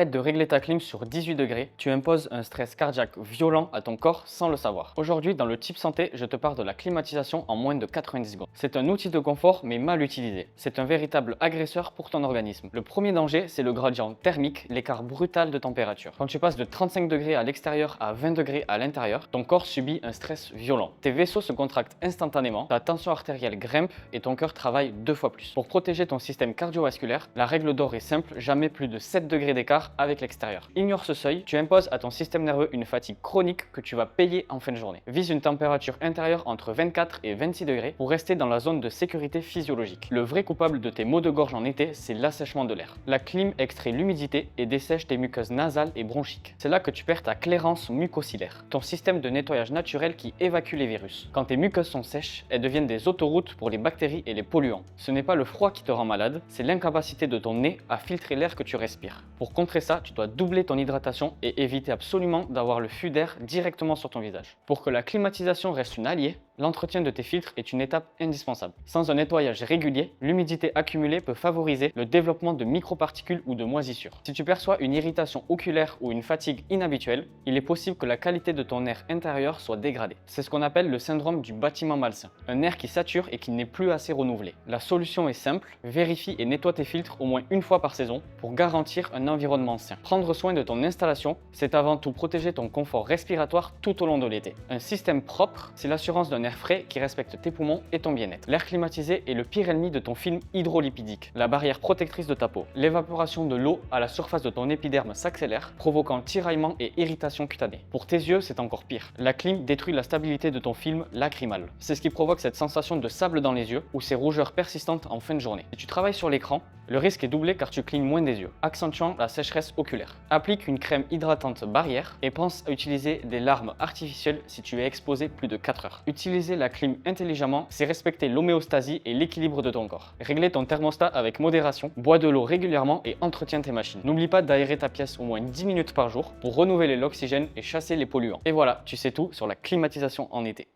Arrête de régler ta clim sur 18 degrés, tu imposes un stress cardiaque violent à ton corps sans le savoir. Aujourd'hui, dans le Tip Santé, je te parle de la climatisation en moins de 90 secondes. C'est un outil de confort mais mal utilisé. C'est un véritable agresseur pour ton organisme. Le premier danger, c'est le gradient thermique, l'écart brutal de température. Quand tu passes de 35 degrés à l'extérieur à 20 degrés à l'intérieur, ton corps subit un stress violent. Tes vaisseaux se contractent instantanément, ta tension artérielle grimpe et ton cœur travaille 2 fois plus. Pour protéger ton système cardiovasculaire, la règle d'or est simple, jamais plus de 7 degrés d'écart avec l'extérieur. Ignore ce seuil, tu imposes à ton système nerveux une fatigue chronique que tu vas payer en fin de journée. Vise une température intérieure entre 24 et 26 degrés pour rester dans la zone de sécurité physiologique. Le vrai coupable de tes maux de gorge en été, c'est l'assèchement de l'air. La clim extrait l'humidité et dessèche tes muqueuses nasales et bronchiques. C'est là que tu perds ta clairance mucocilaire, ton système de nettoyage naturel qui évacue les virus. Quand tes muqueuses sont sèches, elles deviennent des autoroutes pour les bactéries et les polluants. Ce n'est pas le froid qui te rend malade, c'est l'incapacité de ton nez à filtrer l'air que tu respires. Pour contrer ça, tu dois doubler ton hydratation et éviter absolument d'avoir le flux d'air directement sur ton visage. Pour que la climatisation reste une alliée, l'entretien de tes filtres est une étape indispensable. Sans un nettoyage régulier, l'humidité accumulée peut favoriser le développement de microparticules ou de moisissures. Si tu perçois une irritation oculaire ou une fatigue inhabituelle, il est possible que la qualité de ton air intérieur soit dégradée. C'est ce qu'on appelle le syndrome du bâtiment malsain, un air qui sature et qui n'est plus assez renouvelé. La solution est simple, vérifie et nettoie tes filtres au moins une fois par saison pour garantir un environnement sain. Prendre soin de ton installation, c'est avant tout protéger ton confort respiratoire tout au long de l'été. Un système propre, c'est l'assurance d'un air frais qui respecte tes poumons et ton bien-être. L'air climatisé est le pire ennemi de ton film hydrolipidique, la barrière protectrice de ta peau. L'évaporation de l'eau à la surface de ton épiderme s'accélère, provoquant tiraillement et irritation cutanée. Pour tes yeux, c'est encore pire. La clim détruit la stabilité de ton film lacrymal. C'est ce qui provoque cette sensation de sable dans les yeux ou ces rougeurs persistantes en fin de journée. Si tu travailles sur l'écran, le risque est doublé car tu clignes moins des yeux, accentuant la sécheresse oculaire. Applique une crème hydratante barrière et pense à utiliser des larmes artificielles si tu es exposé plus de 4 heures. Utiliser la clim intelligemment, c'est respecter l'homéostasie et l'équilibre de ton corps. Régler ton thermostat avec modération, bois de l'eau régulièrement et entretiens tes machines. N'oublie pas d'aérer ta pièce au moins 10 minutes par jour pour renouveler l'oxygène et chasser les polluants. Et voilà, tu sais tout sur la climatisation en été.